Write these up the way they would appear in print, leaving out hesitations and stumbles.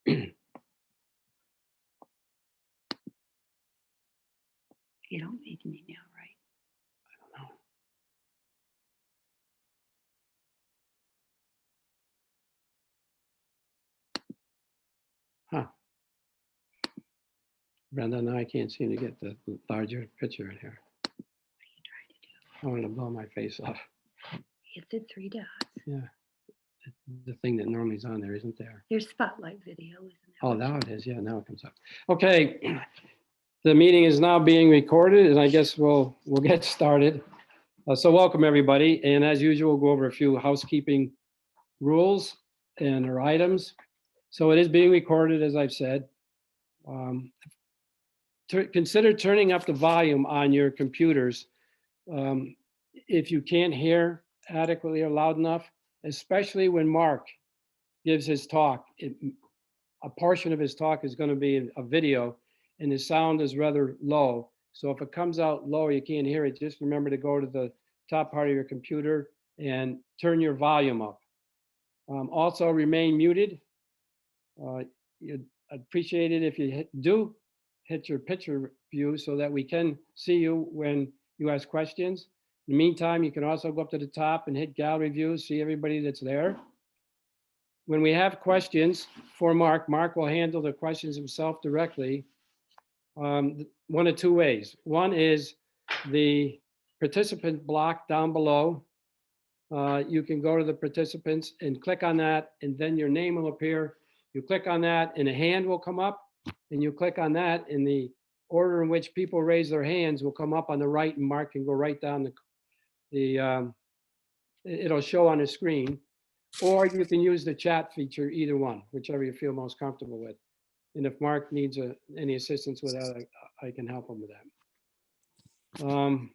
You don't make me now, right? I don't know. Huh. Brenda, now I can't seem to get the larger picture in here. What are you trying to do? I want to blow my face off. Hit the three dots. Yeah. The thing that normally is on there isn't there. There's spotlight video, isn't there? Oh, now it is. Yeah, now it comes up. Okay. The meeting is now being recorded, and I guess we'll get started. So welcome, everybody. And as usual, we'll go over a few housekeeping rules and our items. So it is being recorded, as I've said. Consider turning up the volume on your computers if you can't hear adequately or loud enough, especially when Mark gives his talk. A portion of his talk is going to be a video, and the sound is rather low. So if it comes out low, you can't hear it, just remember to go to the top part of your computer and turn your volume up. Also remain muted. You'd appreciate it if you do hit your picture view so that we can see you when you ask questions. In the meantime, you can also go up to the top and hit gallery view, see everybody that's there. When we have questions for Mark, Mark will handle the questions himself directly. One of two ways. One is the participant block down below. You can go to the participants and click on that, and then your name will appear. You click on that and a hand will come up, and you click on that, and the order in which people raise their hands will come up on the right, and Mark can go right down it'll show on the screen. Or you can use the chat feature, either one, whichever you feel most comfortable with. And if Mark needs any assistance with that, I can help him with that.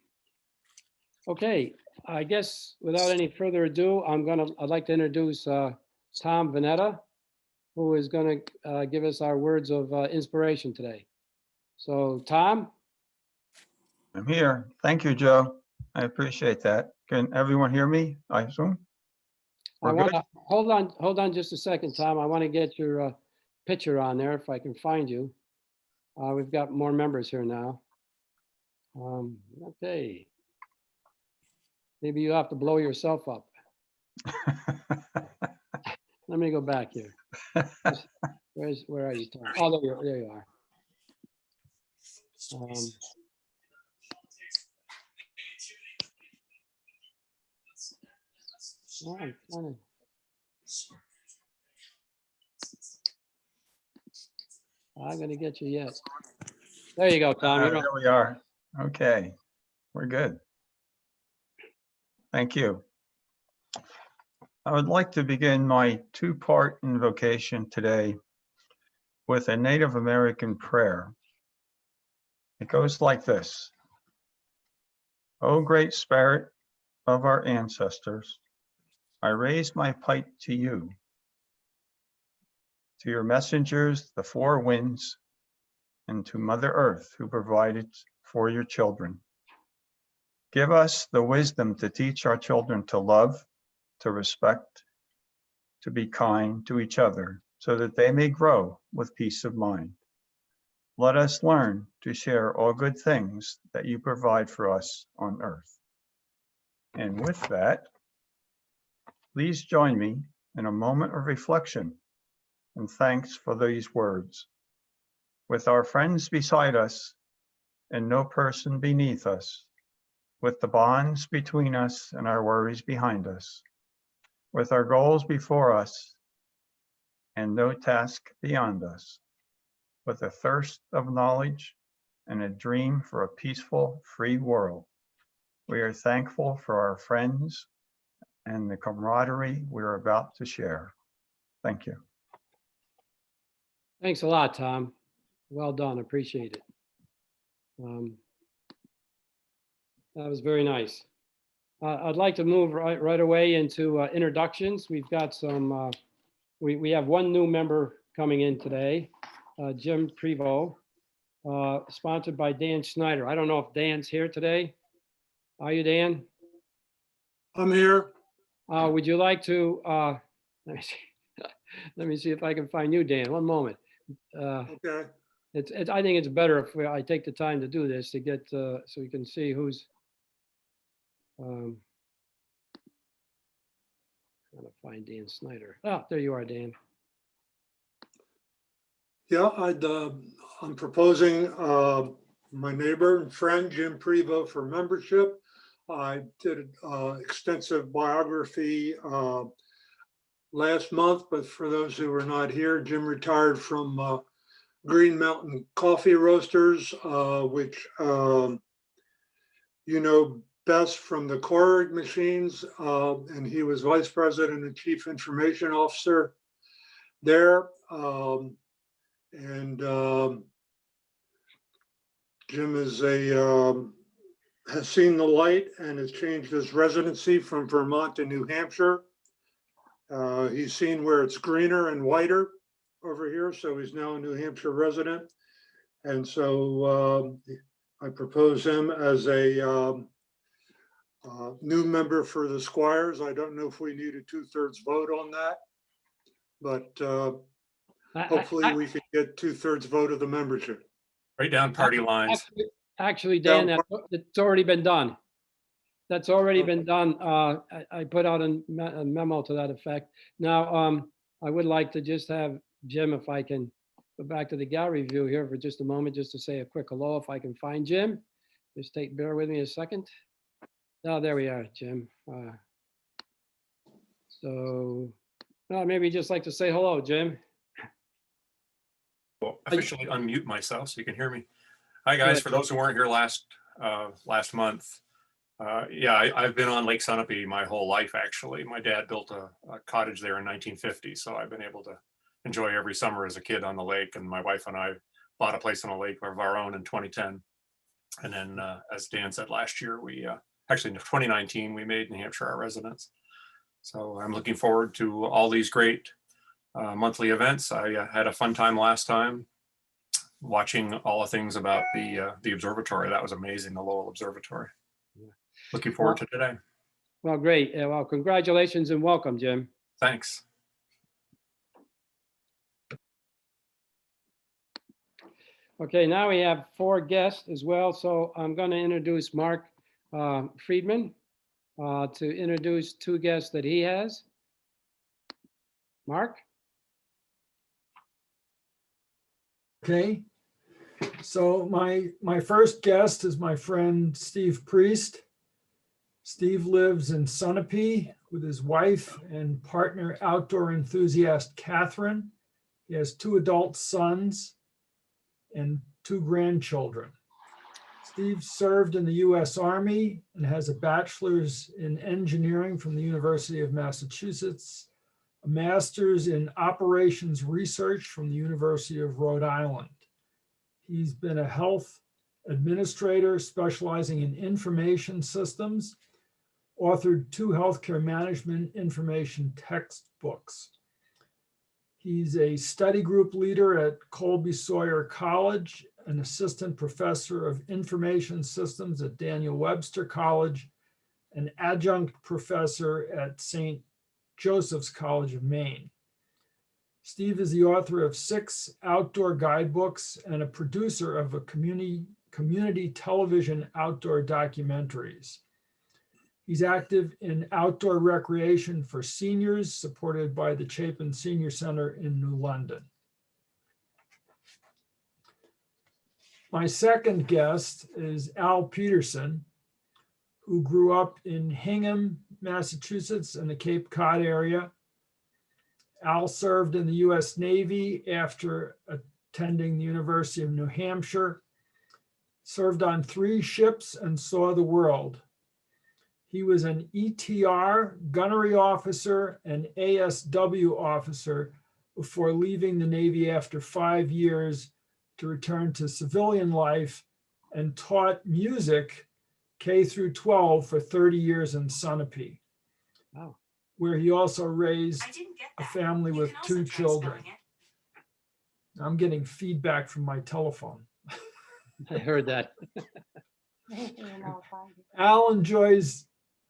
Okay, I guess without any further ado, I'd like to introduce Tom Vanetta, who is going to give us our words of inspiration today. So, Tom? I'm here. Thank you, Joe. I appreciate that. Can everyone hear me, I assume? I want to hold on just a second, Tom. I want to get your picture on there if I can find you. We've got more members here now. Okay. Maybe you have to blow yourself up. Let me go back here. Where are you, Tom? Oh, there you are. I'm going to get you yet. There you go, Tom. There we are. Okay, we're good. Thank you. I would like to begin my two-part invocation today with a Native American prayer. It goes like this. O Great Spirit of our ancestors, I raise my pipe to you, to your messengers, the four winds, and to Mother Earth, who provided for your children. Give us the wisdom to teach our children to love, to respect, to be kind to each other, so that they may grow with peace of mind. Let us learn to share all good things that you provide for us on earth. And with that, please join me in a moment of reflection and thanks for these words. With our friends beside us and no person beneath us, with the bonds between us and our worries behind us, with our goals before us and no task beyond us, with a thirst of knowledge and a dream for a peaceful, free world, we are thankful for our friends and the camaraderie we're about to share. Thank you. Thanks a lot, Tom. Well done. Appreciate it. That was very nice. I'd like to move right away into introductions. We've got some, we have one new member coming in today, Jim Prevost, sponsored by Dan Schneider. I don't know if Dan's here today. Are you, Dan? I'm here. Would you like to, let me see. Let me see if I can find you, Dan. One moment. Okay. I think it's better if I take the time to do this to get, so you can see who's. Trying to find Dan Snyder. Ah, there you are, Dan. Yeah, I'm proposing my neighbor and friend Jim Prevost for membership. I did extensive biography last month, but for those who were not here, Jim retired from Green Mountain Coffee Roasters, which you know best from the Keurig machines, and he was vice president and chief information officer there. Jim is has seen the light and has changed his residency from Vermont to New Hampshire. He's seen where it's greener and whiter over here, so he's now a New Hampshire resident. And so I propose him as a new member for the Squires. I don't know if we need a 2/3 vote on that, but hopefully we can get 2/3 vote of the membership. Right down party lines. Actually, Dan, it's already been done. That's already been done. I put out a memo to that effect. Now, I would like to just have Jim, if I can go back to the gallery view here for just a moment, just to say a quick hello, if I can find Jim. Just bear with me a second. Oh, there we are, Jim. So maybe just like to say hello, Jim. Well, officially unmute myself so you can hear me. Hi, guys. For those who weren't here last month, yeah, I've been on Lake Sunapee my whole life, actually. My dad built a cottage there in 1950, so I've been able to enjoy every summer as a kid on the lake, and my wife and I bought a place on a lake of our own in 2010. And then, as Dan said, last year, we actually in 2019, we made New Hampshire our residence. So I'm looking forward to all these great monthly events. I had a fun time last time watching all the things about the observatory. That was amazing, the Lowell Observatory. Yeah. Looking forward to today. Well, great. Well, congratulations and welcome, Jim. Thanks. Okay, now we have 4 guests as well. So I'm going to introduce Mark Friedman to introduce 2 guests that he has. Mark? Okay, so my first guest is my friend Steve Priest. Steve lives in Sunapee with his wife and partner outdoor enthusiast Catherine. He has 2 adult sons and 2 grandchildren. Steve served in the US Army and has a bachelor's in engineering from the University of Massachusetts, a master's in operations research from the University of Rhode Island. He's been a health administrator specializing in information systems, authored 2 healthcare management information textbooks. He's a study group leader at Colby Sawyer College, an assistant professor of information systems at Daniel Webster College, an adjunct professor at St. Joseph's College of Maine. Steve is the author of 6 outdoor guidebooks and a producer of a community television outdoor documentaries. He's active in outdoor recreation for seniors, supported by the Chapin Senior Center in New London. My second guest is Al Peterson, who grew up in Hingham, Massachusetts, in the Cape Cod area. Al served in the US Navy after attending the University of New Hampshire, served on 3 ships and saw the world. He was an ETR, gunnery officer, and ASW officer before leaving the Navy after 5 years to return to civilian life, and taught music K through 12 for 30 years in Sunapee, Wow. where he also raised a family with 2 children. I'm getting feedback from my telephone. I heard that. Al enjoys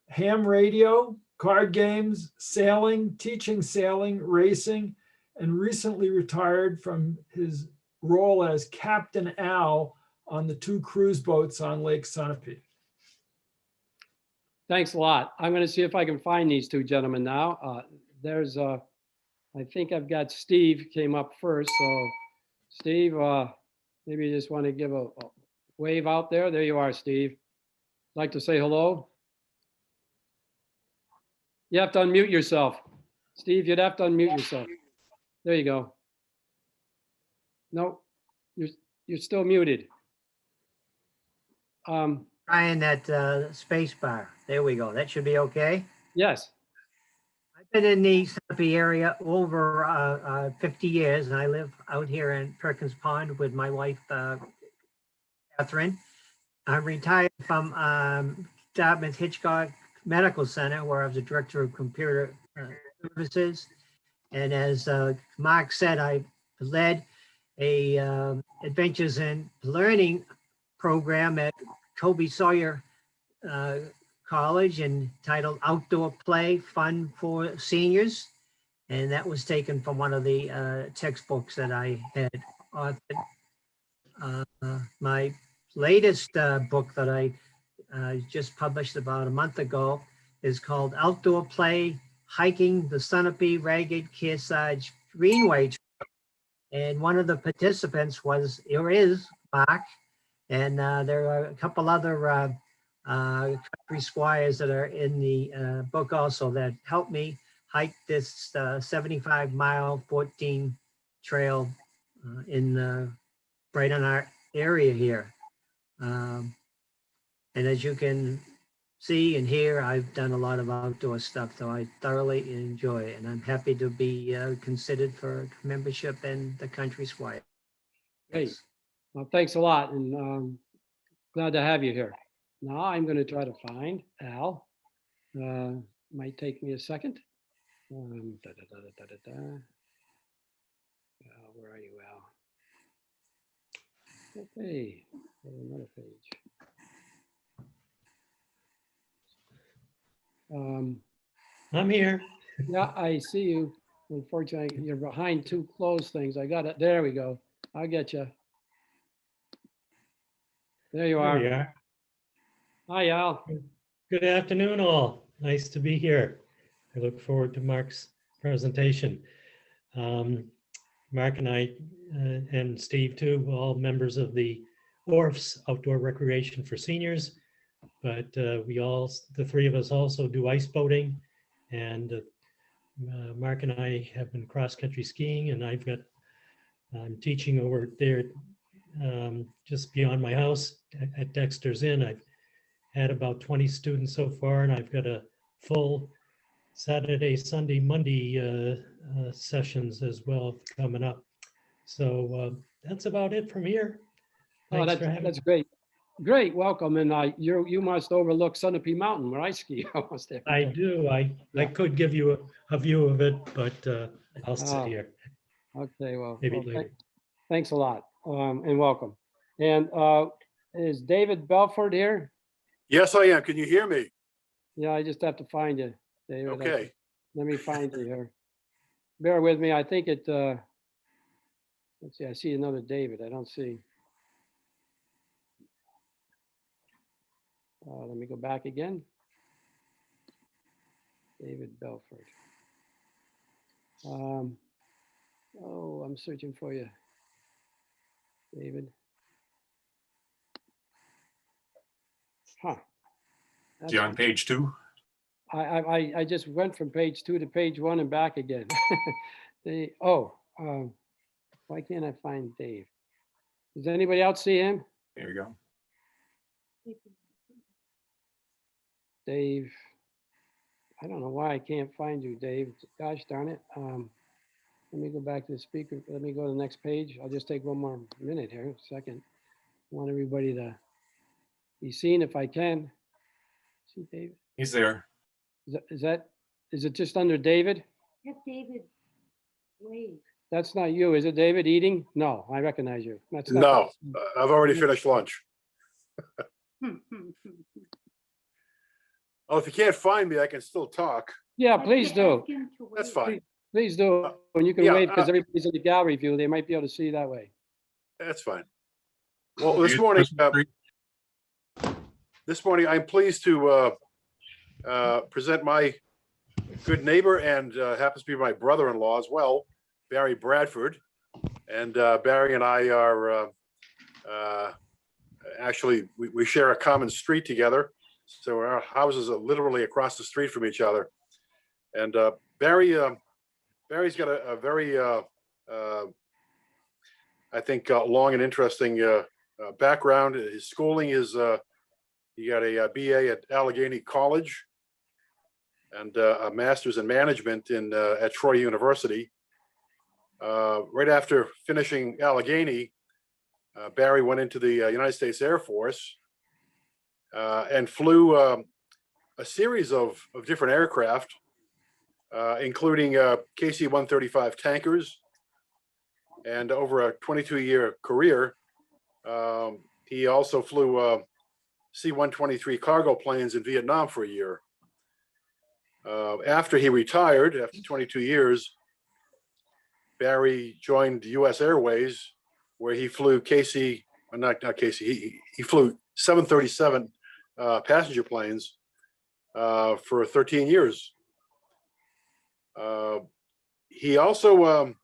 ham radio, card games, sailing, teaching sailing, racing, and recently retired from his role as Captain Al on the 2 cruise boats on Lake Sunapee. Thanks a lot. I'm going to see if I can find these 2 gentlemen now. There's, I think I've got Steve came up first. So Steve, maybe you just want to give a wave out there. There you are, Steve. Like to say hello? You have to unmute yourself. Steve, you'd have to unmute yourself. There you go. No, you're still muted. Trying that space bar. There we go. That should be okay. Yes. I've been in the Sunapee area over 50 years, and I live out here in Perkins Pond with my wife, Catherine. I'm retired from Dartmouth Hitchcock Medical Center, where I was the director of computer services. And as Mark said, I led a adventures in learning program at Kobe Sawyer College entitled Outdoor Play Fun for Seniors. And that was taken from one of the textbooks that I had authored. My latest book that I just published about a month ago is called Outdoor Play Hiking the Sunapee Ragged Kearsarge Greenway Trail. And one of the participants is Mark. And there are a couple other Country Squires that are in the book also that helped me hike this 75-mile 14 trail in right in our area here. And as you can see and hear, I've done a lot of outdoor stuff, so I thoroughly enjoy it. And I'm happy to be considered for membership in the Country Squires. Great. Well, thanks a lot, and glad to have you here. Now I'm going to try to find Al. Might take me a second. Where are you, Al? Okay, go to another page. I'm here. Yeah, I see you. Unfortunately, you're behind 2 closed things. I got it. There we go. I'll get you. There you There are. we are. Hi, Al. Good afternoon, all. Nice to be here. I look forward to Mark's presentation. Mark and I, and Steve too, all members of the ORF's Outdoor Recreation for Seniors. But the 3 of us also do ice boating. And Mark and I have been cross-country skiing, and I'm teaching over there just beyond my house at Dexter's Inn. I've had about 20 students so far, and I've got a full Saturday, Sunday, Monday sessions as well coming up. So that's about it from here. Oh, Thanks for having that's me. great. Great, welcome. And you must overlook Sunapee Mountain where I ski almost every I day. do. I could give you a view of it, but I'll sit Oh. here. Okay, well, Maybe later. thanks a lot, and welcome. And is David Belford here? Yes, I am. Can you hear me? Yeah, I just have to find you, David. Okay. Let me find you here. Bear with me. I think it, let's see, I see another David. I don't see. Let me go back again. David Belford. Oh, I'm searching for you, David. Huh. Is he on page 2? I just went from page 2 to page 1 and back again. Why can't I find Dave? Does anybody else see him? There you go. Dave. I don't know why I can't find you, Dave. Gosh darn it. Let me go back to the speaker. Let me go to the next page. I'll just take one more minute here, second. I want everybody to be seen if I can. See David? He's there. Is it just under David? Have David wave. That's not you, is it, David, eating? No, I recognize you. That's not- No, I've already finished lunch. Oh, if you can't find me, I can still talk. Yeah, please do. That's fine. Please do. And you can yeah, wave because everybody's in the gallery view. They might be able to see that way. That's fine. Well, this morning, I'm pleased to present my good neighbor and happens to be my brother-in-law as well, Barry Bradford. And Barry and I are actually, we share a common street together. So our houses are literally across the street from each other. And Barry's got a very, I think, long and interesting background. His schooling is, he got a BA at Allegheny College and a master's in management at Troy University. Right after finishing Allegheny, Barry went into the United States Air Force and flew a series of different aircraft, including KC-135 tankers. And over a 22-year career, he also flew C-123 cargo planes in Vietnam for a year. After he retired, after 22 years, Barry joined US Airways, where he flew not KC, he flew 737 passenger planes for 13 years. He also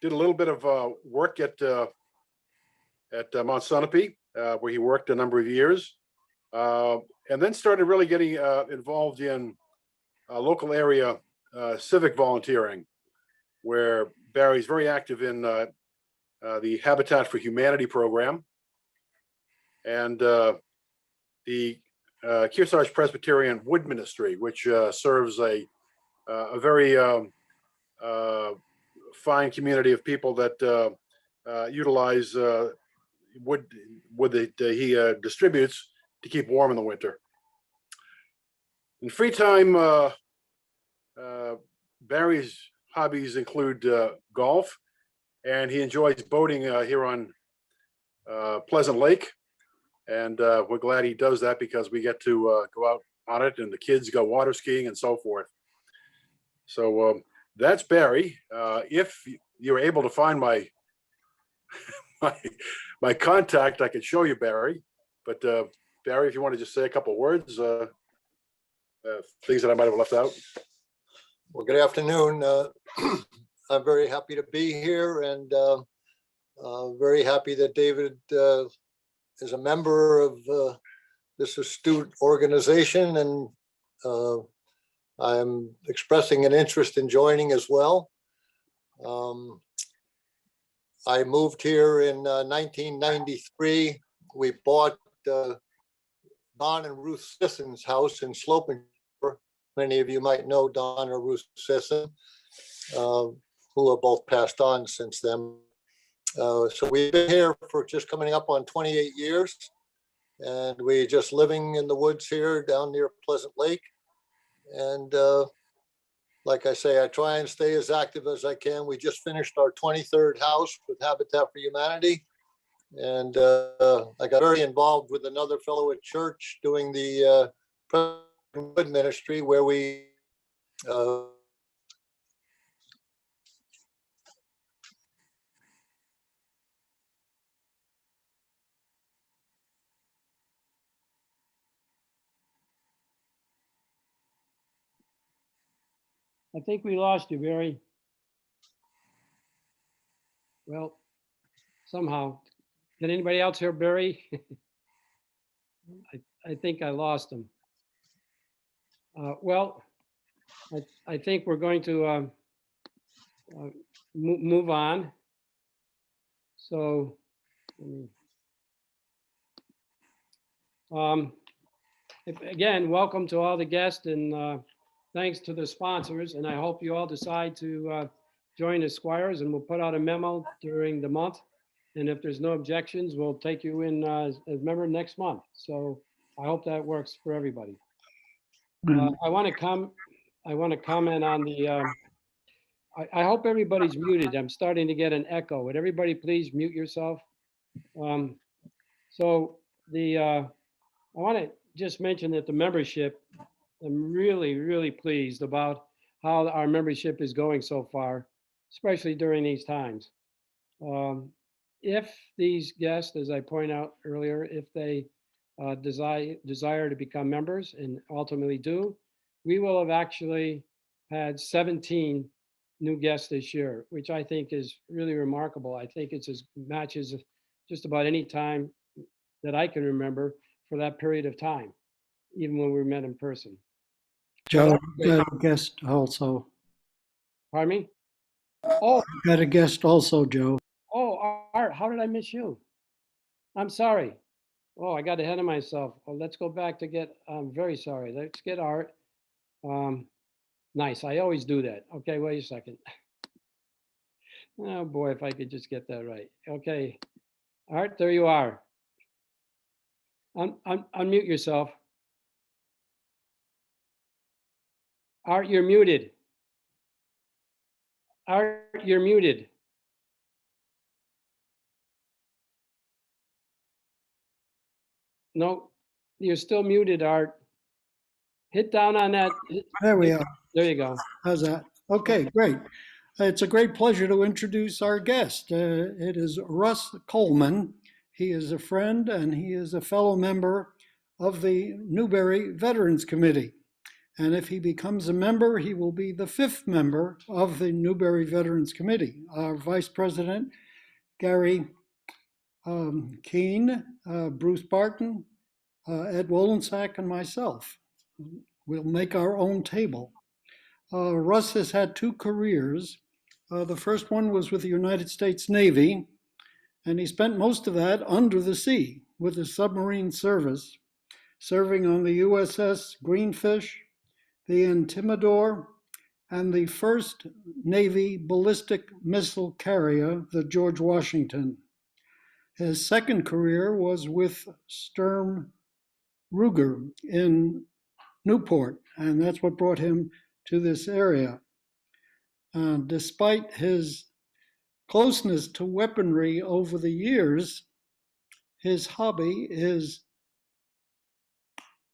did a little bit of work at Mount Sunapee, where he worked a number of years, and then started really getting involved in local area civic volunteering, where Barry's very active in the Habitat for Humanity program and the Kearsarge Presbyterian Wood Ministry, which serves a very fine community of people that utilize wood that he distributes to keep warm in the winter. In free time, Barry's hobbies include golf, and he enjoys boating here on Pleasant Lake. And we're glad he does that because we get to go out on it and the kids go water skiing and so forth. So that's Barry. If you're able to find my my contact, I could show you Barry. But Barry, if you want to just say a couple of words, things that I might have left out. Well, good afternoon. I'm very happy to be here and very happy that David is a member of this astute organization, and I'm expressing an interest in joining as well. I moved here in 1993. We bought Don and Ruth Sisson's house in Slopin. Many of you might know Don or Ruth Sisson, who are both passed on since then. So we've been here for just coming up on 28 years, and we're just living in the woods here down near Pleasant Lake. And like I say, I try and stay as active as I can. We just finished our 23rd house with Habitat for Humanity. And I got very involved with another fellow at church doing the wood ministry, where we I think we lost you, Barry. Well, somehow. Did anybody else hear Barry? I think I lost him. Well, I think we're going to move on. So, again, welcome to all the guests, and thanks to the sponsors. And I hope you all decide to join the Squires, and we'll put out a memo during the month. And if there's no objections, we'll take you in as a member next month. So I hope that works for everybody. I want to comment on the, I hope everybody's muted. I'm starting to get an echo. Would everybody please mute yourself? So I want to just mention that the membership, I'm really, really pleased about how our membership is going so far, especially during these times. If these guests, as I point out earlier, if they desire to become members and ultimately do, we will have actually had 17 new guests this year, which I think is really remarkable. I think it's as matches just about any time that I can remember for that period of time, even when we met in person. Joe, got a guest also. Pardon me? Oh, Got a guest also, Joe. oh, Art, how did I miss you? I'm sorry. Oh, I got ahead of myself. Well, let's go back to get, I'm very sorry. Let's get Art. Nice, I always do that. Okay, wait a second. Oh boy, if I could just get that right. Okay, Art, there you are. Unmute yourself. Art, you're muted. Art, you're muted. No, you're still muted, Art. Hit down on that. There we are. There you go. How's that? Okay, great. It's a great pleasure to introduce our guest. It is Russ Coleman. He is a friend and he is a fellow member of the Newberry Veterans Committee. And if he becomes a member, he will be the 5th member of the Newberry Veterans Committee. Our Vice President, Gary Keene, Bruce Barton, Ed Wolensack, and myself. We'll make our own table. Russ has had 2 careers. The first one was with the United States Navy, and he spent most of that under the sea with the submarine service, serving on the USS Greenfish, the Intimidor, and the first Navy ballistic missile carrier, the George Washington. His second career was with Sturm Ruger in Newport, and that's what brought him to this area. Despite his closeness to weaponry over the years, his hobby is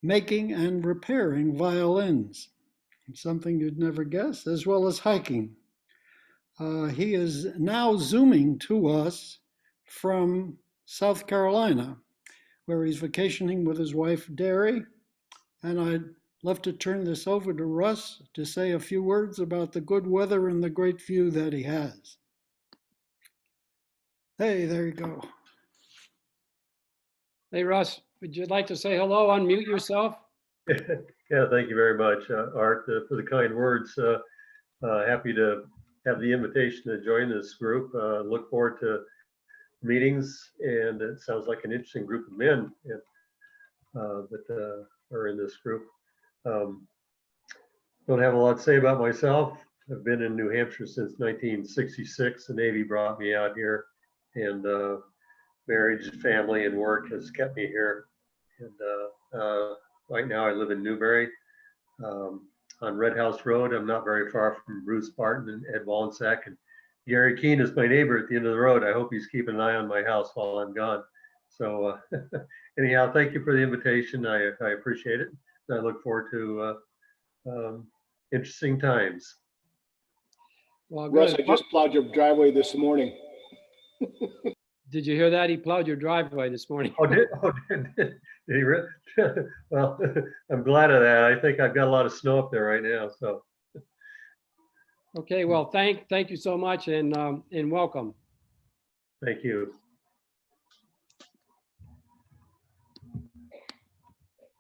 making and repairing violins, something you'd never guess, as well as hiking. He is now Zooming to us from South Carolina, where he's vacationing with his wife, Derry. And I'd love to turn this over to Russ to say a few words about the good weather and the great view that he has. Hey, there you go. Hey, Russ, would you like to say hello? Unmute yourself. Yeah, thank you very much, Art, for the kind words. Happy to have the invitation to join this group. Look forward to meetings, and it sounds like an interesting group of men that are in this group. Don't have a lot to say about myself. I've been in New Hampshire since 1966. The Navy brought me out here, and marriage, family, and work has kept me here. And right now I live in Newberry on Red House Road. I'm not very far from Bruce Barton and Ed Wolensack, and Gary Keene is my neighbor at the end of the road. I hope he's keeping an eye on my house while I'm gone. So anyhow, thank you for the invitation. I appreciate it. I look forward to interesting times. Well, Russ, good. I just plowed your driveway this morning. Did you hear that? He plowed your driveway this morning. Did he really? Well, I'm glad of that. I think I've got a lot of snow up there right now. So. Okay, well, thank you so much, and welcome. Thank you.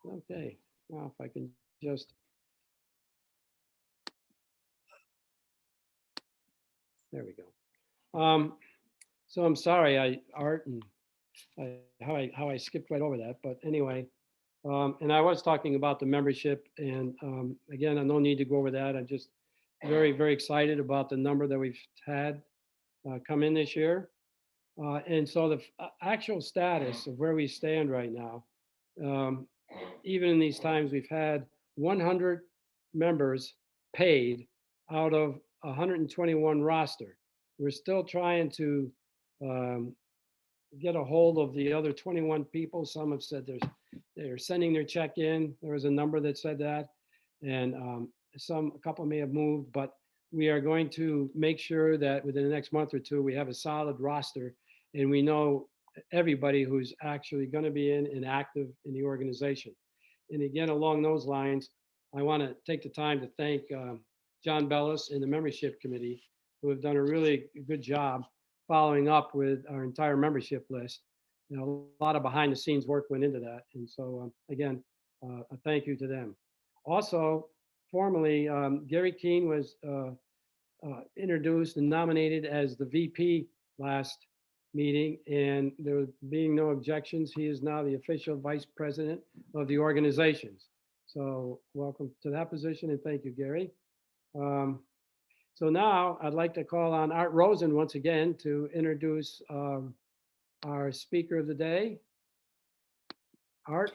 Okay, well, if I can just. There we go. So I'm sorry, Art, and how I skipped right over that, but anyway. And I was talking about the membership, and again, I no need to go over that. I'm just very, very excited about the number that we've had come in this year. And so the actual status of where we stand right now, even in these times, we've had 100 members paid out of 121 roster. We're still trying to get a hold of the other 21 people. Some have said they're sending their check in. There was a number that said that. And a couple may have moved, but we are going to make sure that within the next month or two, we have a solid roster and we know everybody who's actually going to be in and active in the organization. And again, along those lines, I want to take the time to thank John Bellis and the membership committee, who have done a really good job following up with our entire membership list. You know, a lot of behind the scenes work went into that. And so again, a thank you to them. Also, formally, Gary Keene was introduced and nominated as the VP last meeting, and there being no objections, he is now the official vice president of the organizations. So welcome to that position, and thank you, Gary. So now I'd like to call on Art Rosen once again to introduce our speaker of the day. Art?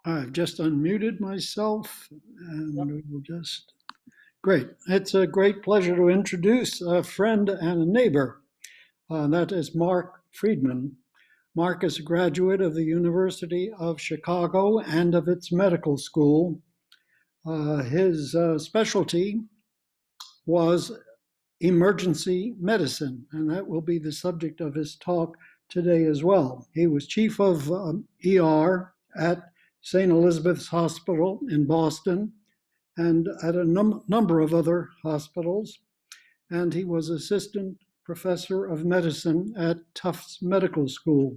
I've just unmuted myself and we'll just, great. It's a great pleasure to introduce a friend and a neighbor. That is Mark Friedman. Mark is a graduate of the University of Chicago and of its medical school. His specialty was emergency medicine, and that will be the subject of his talk today as well. He was chief of ER at St. Elizabeth's Hospital in Boston and at a number of other hospitals. And he was assistant professor of medicine at Tufts Medical School.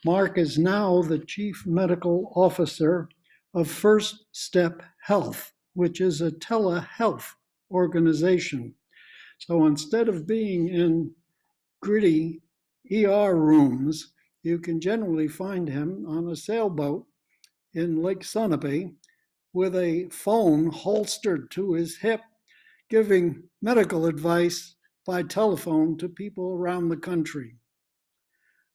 Mark is now the chief medical officer of First Step Health, which is a telehealth organization. So instead of being in gritty ER rooms, you can generally find him on a sailboat in Lake Sunapee with a phone holstered to his hip, giving medical advice by telephone to people around the country.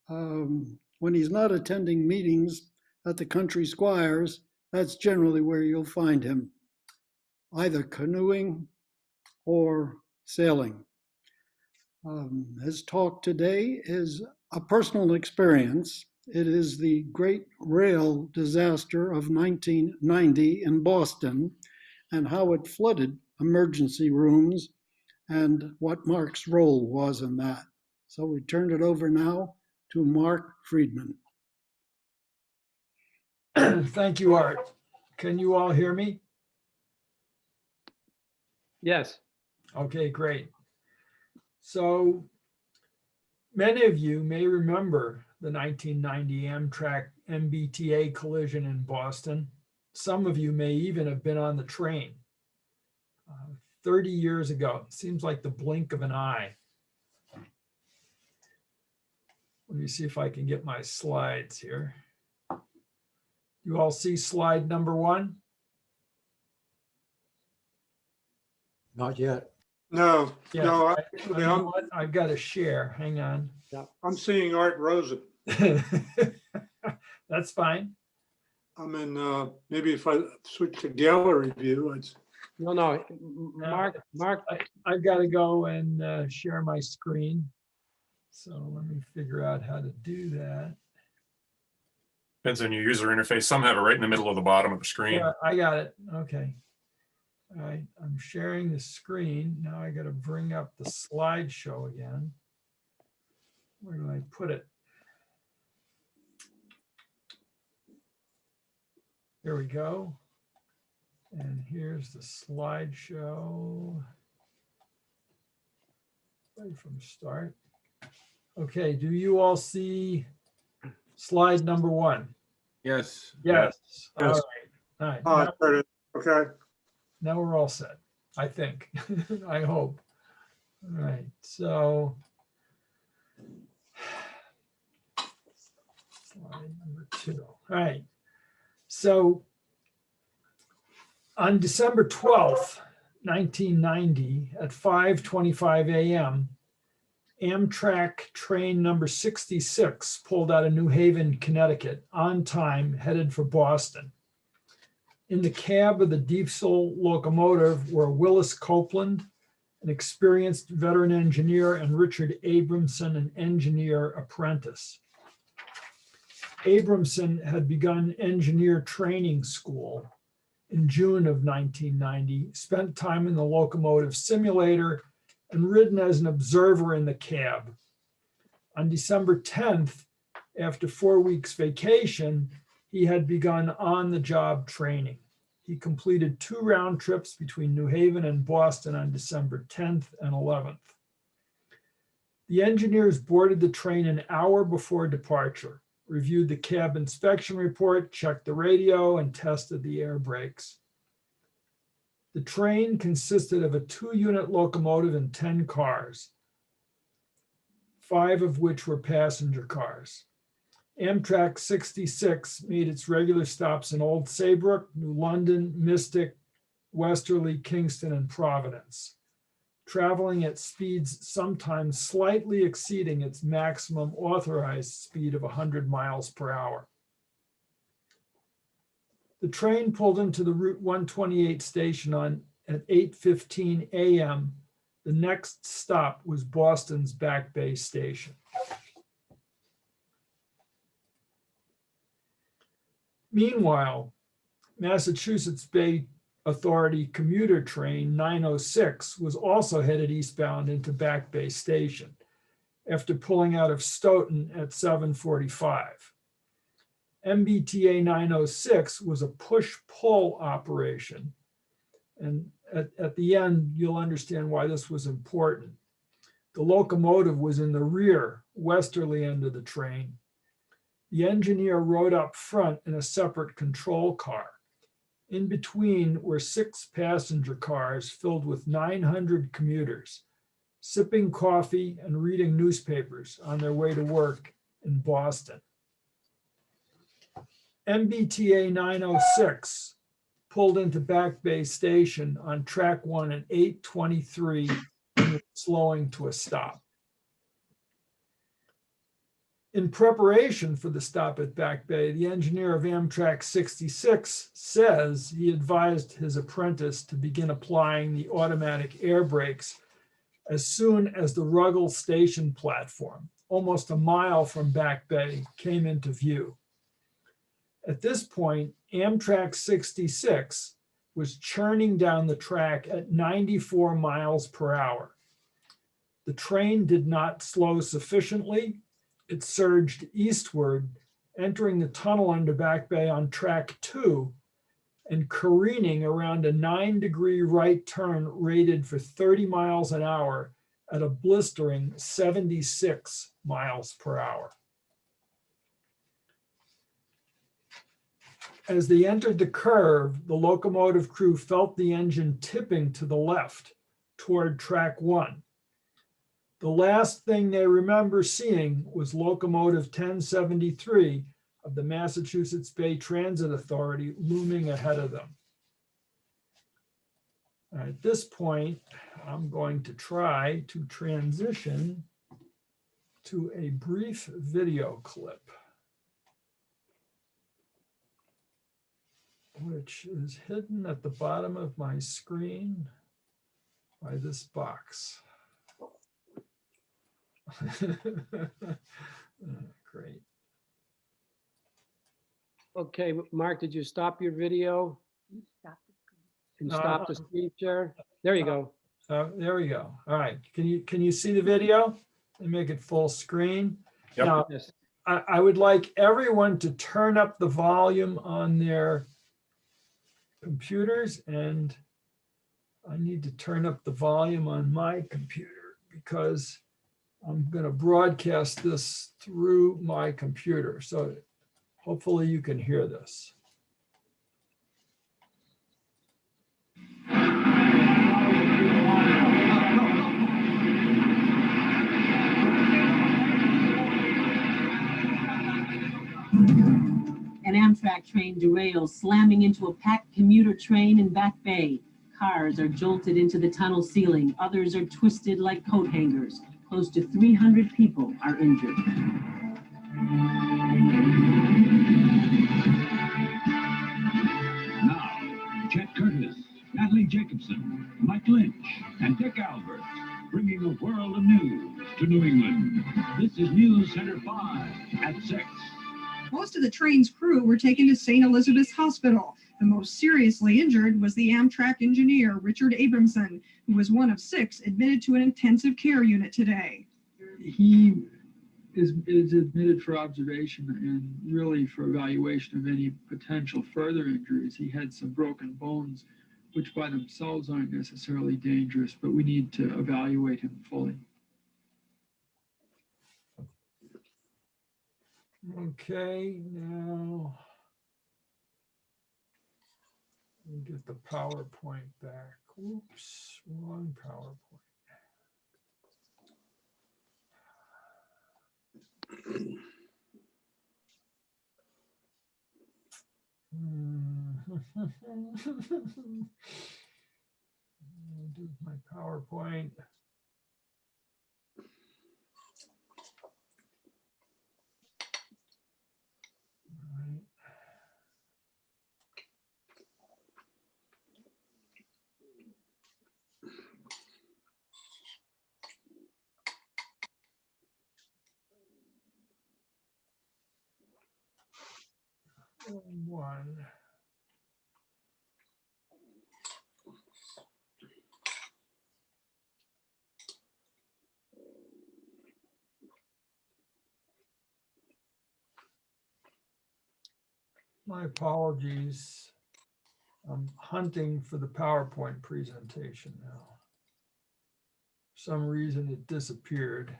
When he's not attending meetings at the Country Squires, that's generally where you'll find him, either canoeing or sailing. His talk today is a personal experience. It is the great rail disaster of 1990 in Boston and how it flooded emergency rooms and what Mark's role was in that. So we turn it over now to Mark Friedman. Thank you, Art. Can you all hear me? Yes. Okay, great. So many of you may remember the 1990 Amtrak MBTA collision in Boston. Some of you may even have been on the train. 30 years ago, it seems like the blink of an eye. Let me see if I can get my slides here. You all see slide number 1? Not yet. No, Yeah, no, you know what? I've got to share. Hang on. I'm seeing Art Rosen. That's fine. I'm in, maybe if I switch to gallery view, it's. No, Mark, I've got to go and share my screen. So let me figure out how to do that. Depends on your user interface. Some have it right in the middle of the bottom of the screen. Yeah, I got it. Okay. All right, I'm sharing the screen. Now I got to bring up the slideshow again. Where do I put it? There we go. And here's the slideshow. Right from start. Okay, do you all see slide number 1? Yes. Yes. All Yes. right. Oh, All I right. heard it. Okay. Now we're all set, I think. I hope. All right, so slide number 2. All right, so on December 12th, 1990 at 5:25 a.m., Amtrak train number 66 pulled out of New Haven, Connecticut on time, headed for Boston. In the cab of the diesel locomotive were Willis Copeland, an experienced veteran engineer, and Richard Abramson, an engineer apprentice. Abramson had begun engineer training school in June of 1990, spent time in the locomotive simulator and ridden as an observer in the cab. On December 10th, after 4 weeks vacation, he had begun on-the-job training. He completed 2 round trips between New Haven and Boston on December 10th and 11th. The engineers boarded the train an hour before departure, reviewed the cab inspection report, checked the radio, and tested the air brakes. The train consisted of a 2-unit locomotive and 10 cars, 5 of which were passenger cars. Amtrak 66 made its regular stops in Old Saybrook, New London, Mystic, Westerly, Kingston, and Providence, traveling at speeds sometimes slightly exceeding its maximum authorized speed of 100 miles per hour. The train pulled into the Route 128 station at 8:15 a.m. The next stop was Boston's Back Bay Station. Meanwhile, Massachusetts Bay Authority commuter train 906 was also headed eastbound into Back Bay Station after pulling out of Stoughton at 7:45. MBTA 906 was a push-pull operation. And at the end, you'll understand why this was important. The locomotive was in the rear, westerly end of the train. The engineer rode up front in a separate control car. In between were 6 passenger cars filled with 900 commuters, sipping coffee and reading newspapers on their way to work in Boston. MBTA 906 pulled into Back Bay Station on track 1 at 8:23, slowing to a stop. In preparation for the stop at Back Bay, the engineer of Amtrak 66 says he advised his apprentice to begin applying the automatic air brakes as soon as the Ruggles station platform, almost a mile from Back Bay, came into view. At this point, Amtrak 66 was churning down the track at 94 miles per hour. The train did not slow sufficiently. It surged eastward, entering the tunnel under Back Bay on track 2 and careening around a 9-degree right turn rated for 30 miles an hour at a blistering 76 miles per hour. As they entered the curve, the locomotive crew felt the engine tipping to the left toward track 1. The last thing they remember seeing was locomotive 1073 of the Massachusetts Bay Transit Authority looming ahead of them. At this point, I'm going to try to transition to a brief video clip, which is hidden at the bottom of my screen by this box. Great. Okay, Mark, did you stop your video and stop the screen share? There you go. There we go. All right. Can you see the video and make it full screen? Yep. Now, Yes. I would like everyone to turn up the volume on their computers, and I need to turn up the volume on my computer because I'm going to broadcast this through my computer. So hopefully you can hear this. An Amtrak train derails, slamming into a packed commuter train in Back Bay. Cars are jolted into the tunnel ceiling. Others are twisted like coat hangers. Close to 300 people are injured. Now, Chet Curtis, Natalie Jacobson, Mike Lynch, and Dick Albert, bringing a world of news to New England. This is News Center 5 at 6. Most of the train's crew were taken to St. Elizabeth's Hospital. The most seriously injured was the Amtrak engineer, Richard Abramson, who was one of 6 admitted to an intensive care unit today. He is admitted for observation and really for evaluation of any potential further injuries. He had some broken bones, which by themselves aren't necessarily dangerous, but we need to evaluate him fully. Okay, now let me get the PowerPoint back. Oops, wrong PowerPoint. Do my PowerPoint. All right. One. My apologies. I'm hunting for the PowerPoint presentation now. For some reason it disappeared.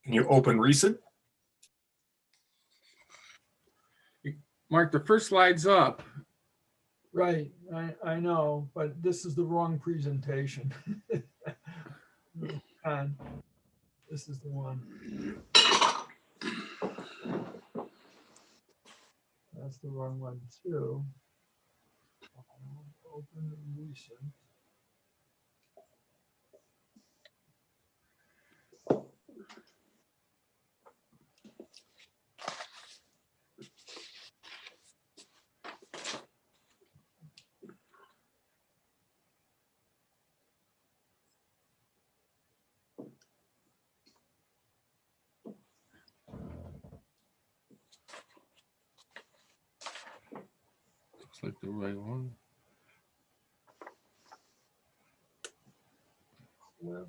Can you open recent? Mark, the first slide's up. Right, I know, but this is the wrong presentation. And this is the one. That's the wrong one too. Open recent. Looks like the right one. With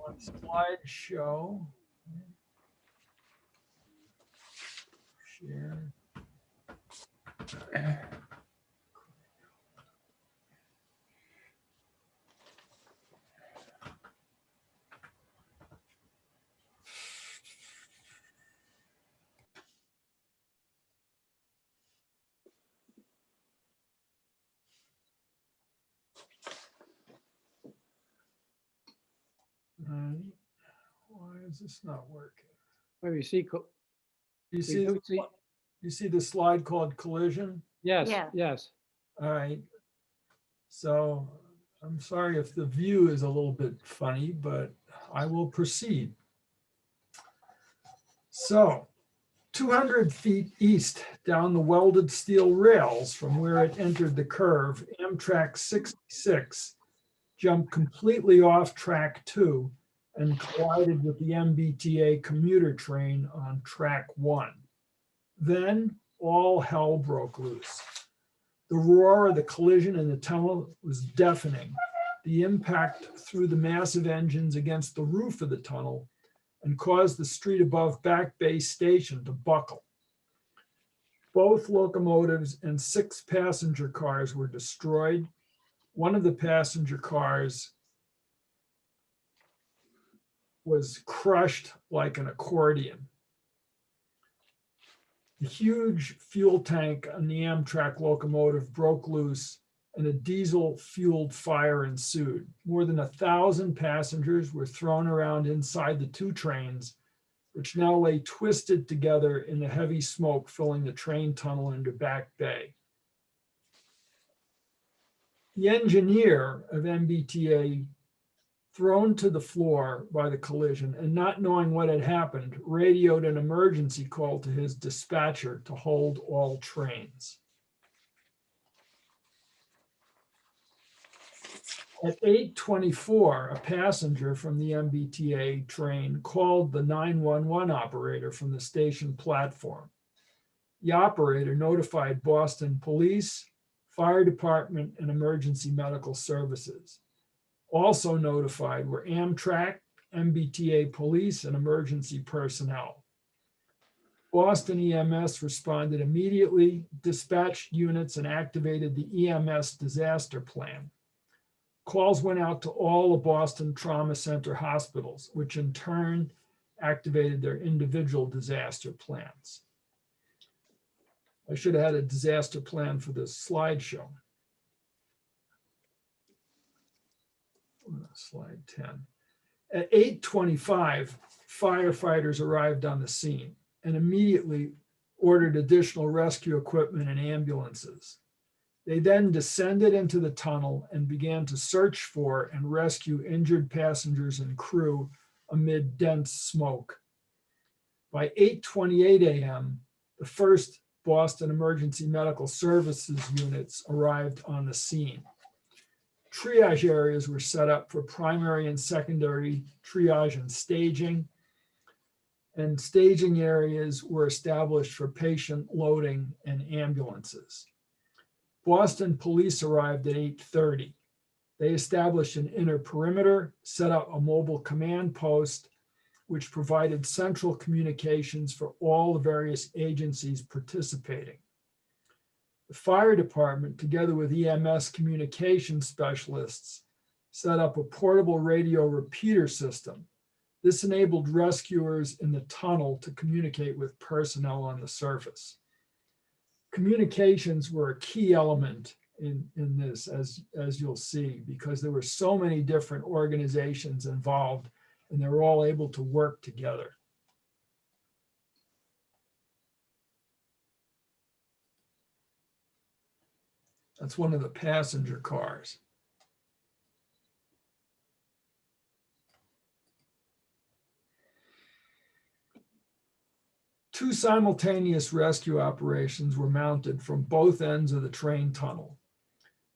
on slideshow. Share. Why is this not working? Well, you see, You we see, do see, you see the slide called collision? yes, Yeah. yes. All right. So I'm sorry if the view is a little bit funny, but I will proceed. So 200 feet east down the welded steel rails from where it entered the curve, Amtrak 66 jumped completely off track 2 and collided with the MBTA commuter train on track 1. Then all hell broke loose. The roar of the collision in the tunnel was deafening. The impact threw the massive engines against the roof of the tunnel and caused the street above Back Bay Station to buckle. Both locomotives and 6 passenger cars were destroyed. One of the passenger cars was crushed like an accordion. The huge fuel tank on the Amtrak locomotive broke loose and a diesel-fueled fire ensued. More than 1,000 passengers were thrown around inside the 2 trains, which now lay twisted together in the heavy smoke filling the train tunnel into Back Bay. The engineer of MBTA, thrown to the floor by the collision and not knowing what had happened, radioed an emergency call to his dispatcher to hold all trains. At 8:24, a passenger from the MBTA train called the 911 operator from the station platform. The operator notified Boston Police, Fire Department, and Emergency Medical Services. Also notified were Amtrak, MBTA Police, and emergency personnel. Boston EMS responded immediately, dispatched units, and activated the EMS disaster plan. Calls went out to all the Boston Trauma Center hospitals, which in turn activated their individual disaster plans. I should have had a disaster plan for this slideshow. Slide 10. At 8:25, firefighters arrived on the scene and immediately ordered additional rescue equipment and ambulances. They then descended into the tunnel and began to search for and rescue injured passengers and crew amid dense smoke. By 8:28 a.m., the first Boston Emergency Medical Services units arrived on the scene. Triage areas were set up for primary and secondary triage and staging areas were established for patient loading and ambulances. Boston police arrived at 8:30. They established an inner perimeter, set up a mobile command post, which provided central communications for all the various agencies participating. The fire department, together with EMS communication specialists, set up a portable radio repeater system. This enabled rescuers in the tunnel to communicate with personnel on the surface. Communications were a key element in this, as you'll see, because there were so many different organizations involved and they were all able to work together. That's one of the passenger cars. Two simultaneous rescue operations were mounted from both ends of the train tunnel.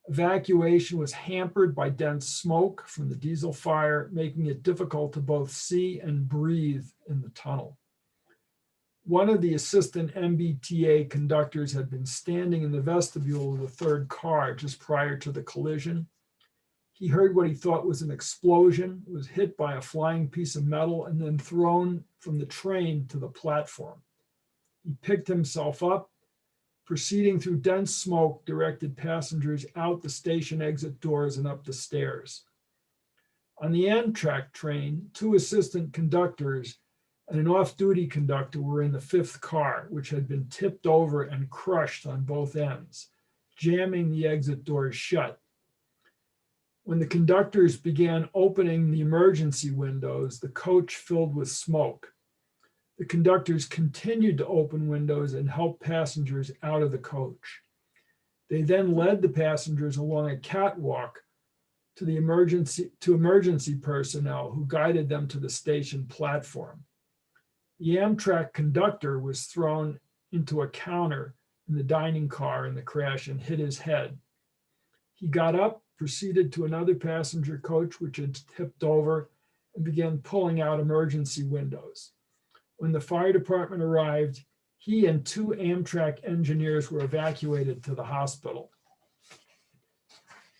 Evacuation was hampered by dense smoke from the diesel fire, making it difficult to both see and breathe in the tunnel. One of the assistant MBTA conductors had been standing in the vestibule of the third car just prior to the collision. He heard what he thought was an explosion, was hit by a flying piece of metal, and then thrown from the train to the platform. He picked himself up, proceeding through dense smoke, directed passengers out the station exit doors and up the stairs. On the Amtrak train, two assistant conductors and an off-duty conductor were in the fifth car, which had been tipped over and crushed on both ends, jamming the exit doors shut. When the conductors began opening the emergency windows, the coach filled with smoke. The conductors continued to open windows and help passengers out of the coach. They then led the passengers along a catwalk to emergency personnel who guided them to the station platform. The Amtrak conductor was thrown into a counter in the dining car in the crash and hit his head. He got up, proceeded to another passenger coach, which had tipped over, and began pulling out emergency windows. When the fire department arrived, he and two Amtrak engineers were evacuated to the hospital.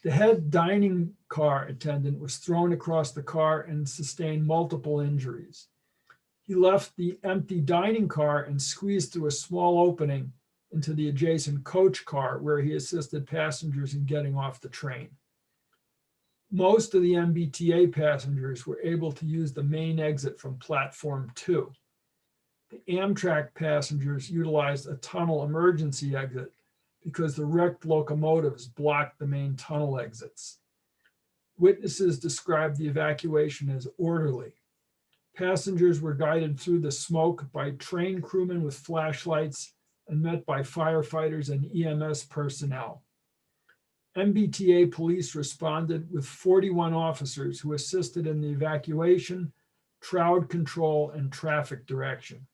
The head dining car attendant was thrown across the car and sustained multiple injuries. He left the empty dining car and squeezed through a small opening into the adjacent coach car, where he assisted passengers in getting off the train. Most of the MBTA passengers were able to use the main exit from platform 2. The Amtrak passengers utilized a tunnel emergency exit because the wrecked locomotives blocked the main tunnel exits. Witnesses described the evacuation as orderly. Passengers were guided through the smoke by train crewmen with flashlights and met by firefighters and EMS personnel. MBTA police responded with 41 officers who assisted in the evacuation, crowd control, and traffic direction.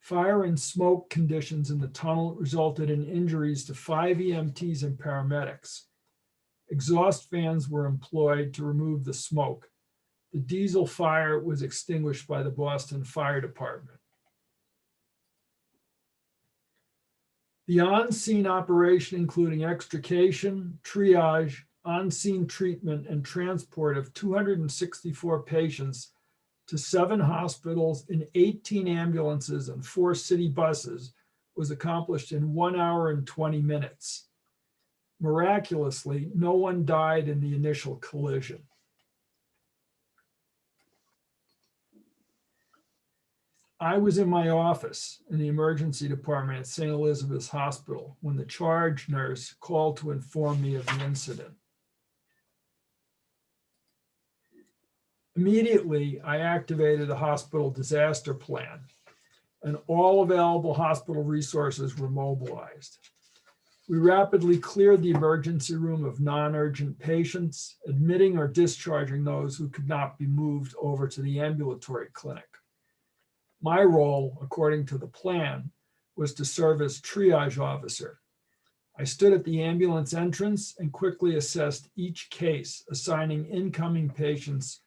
Fire and smoke conditions in the tunnel resulted in injuries to 5 EMTs and paramedics. Exhaust fans were employed to remove the smoke. The diesel fire was extinguished by the Boston Fire Department. The on-scene operation, including extrication, triage, on-scene treatment, and transport of 264 patients to 7 hospitals in 18 ambulances and 4 city buses, was accomplished in 1 hour and 20 minutes. Miraculously, no one died in the initial collision. I was in my office in the emergency department at St. Elizabeth's Hospital when the charge nurse called to inform me of the incident. Immediately, I activated a hospital disaster plan, and all available hospital resources were mobilized. We rapidly cleared the emergency room of non-urgent patients, admitting or discharging those who could not be moved over to the ambulatory clinic. My role, according to the plan, was to serve as triage officer. I stood at the ambulance entrance and quickly assessed each case, assigning incoming patients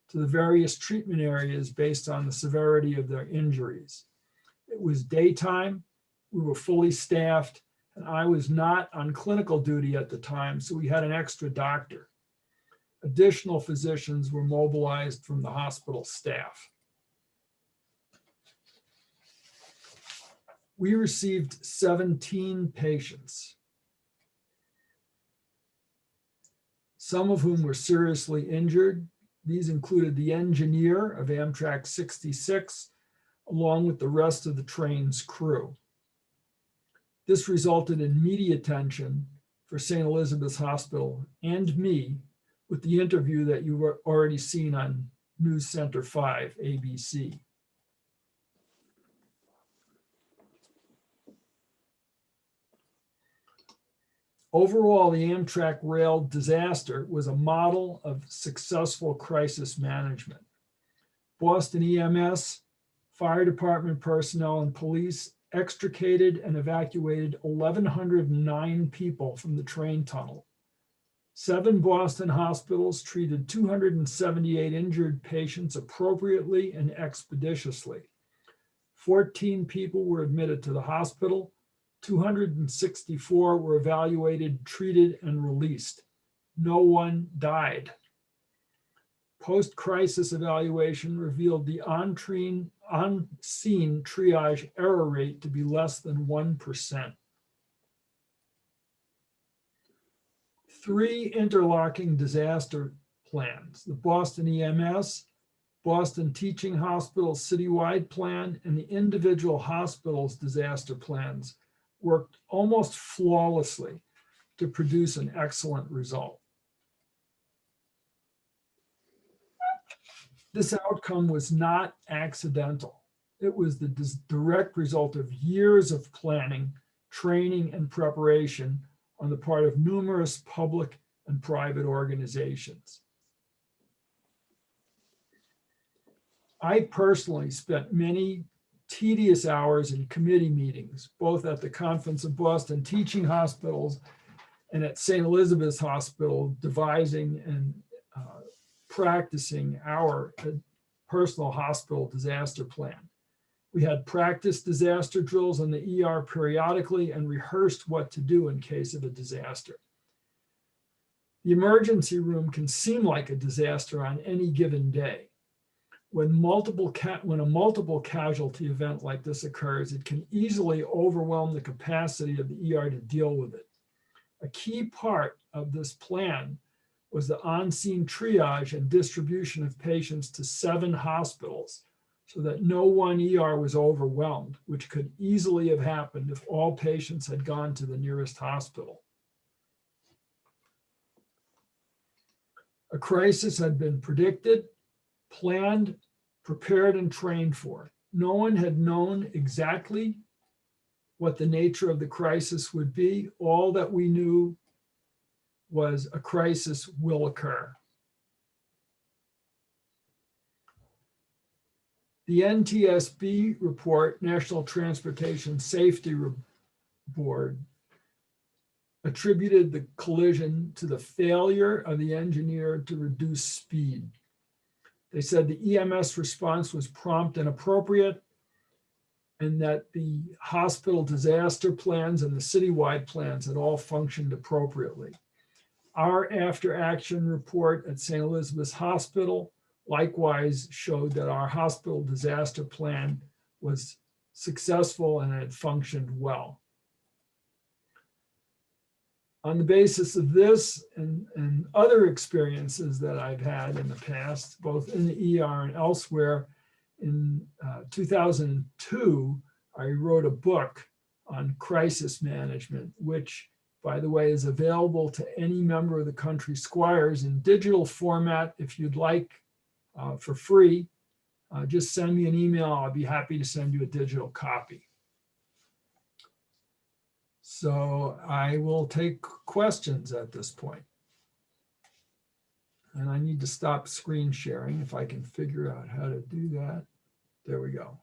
to the various treatment areas based on the severity of their injuries. It was daytime, we were fully staffed, and I was not on clinical duty at the time, so we had an extra doctor. Additional physicians were mobilized from the hospital staff. We received 17 patients, some of whom were seriously injured. These included the engineer of Amtrak 66, along with the rest of the train's crew. This resulted in media attention for St. Elizabeth's Hospital and me with the interview that you were already seen on News Center 5, ABC. Overall, the Amtrak rail disaster was a model of successful crisis management. Boston EMS, fire department personnel, and police extricated and evacuated 1,109 people from the train tunnel. 7 Boston hospitals treated 278 injured patients appropriately and expeditiously. 14 people were admitted to the hospital. 264 were evaluated, treated, and released. No one died. Post-crisis evaluation revealed the on-scene triage error rate to be less than 1%. 3 interlocking disaster plans, the Boston EMS, Boston Teaching Hospital citywide plan, and the individual hospitals disaster plans, worked almost flawlessly to produce an excellent result. This outcome was not accidental. It was the direct result of years of planning, training, and preparation on the part of numerous public and private organizations. I personally spent many tedious hours in committee meetings, both at the Conference of Boston Teaching Hospitals and at St. Elizabeth's Hospital, devising and practicing our personal hospital disaster plan. We had practice disaster drills in the ER periodically and rehearsed what to do in case of a disaster. The emergency room can seem like a disaster on any given day. When a multiple casualty event like this occurs, it can easily overwhelm the capacity of the ER to deal with it. A key part of this plan was the on-scene triage and distribution of patients to 7 hospitals so that no one ER was overwhelmed, which could easily have happened if all patients had gone to the nearest hospital. A crisis had been predicted, planned, prepared, and trained for. No one had known exactly what the nature of the crisis would be. All that we knew was a crisis will occur. The NTSB report, National Transportation Safety Board, attributed the collision to the failure of the engineer to reduce speed. They said the EMS response was prompt and appropriate, and that the hospital disaster plans and the citywide plans had all functioned appropriately. Our after action report at St. Elizabeth's Hospital likewise showed that our hospital disaster plan was successful and had functioned well. On the basis of this and other experiences that I've had in the past, both in the ER and elsewhere, in 2002, I wrote a book on crisis management, which, by the way, is available to any member of the Country Squires in digital format. If you'd like, for free, just send me an email. I'll be happy to send you a digital copy. So I will take questions at this point. And I need to stop screen sharing if I can figure out how to do that. There we go.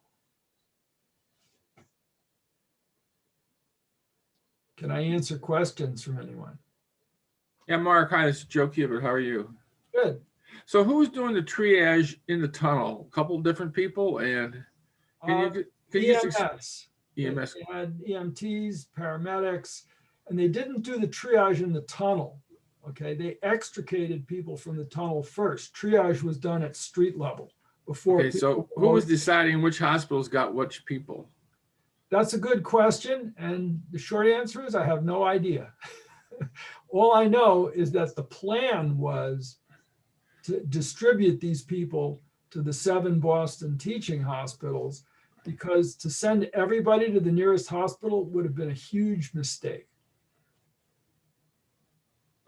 Can I answer questions from anyone? Yeah, Mark, hi, this is Joe Cubitt. How are you? Good. So who's doing the triage in the tunnel? A couple different people, and can you EMS. EMS. They had EMTs, paramedics, and they didn't do the triage in the tunnel. Okay, they extricated people from the tunnel first. Triage was done at street level before. Okay, so who was deciding which hospitals got which people? That's a good question, and the short answer is I have no idea. All I know is that the plan was to distribute these people to the 7 Boston teaching hospitals, because to send everybody to the nearest hospital would have been a huge mistake.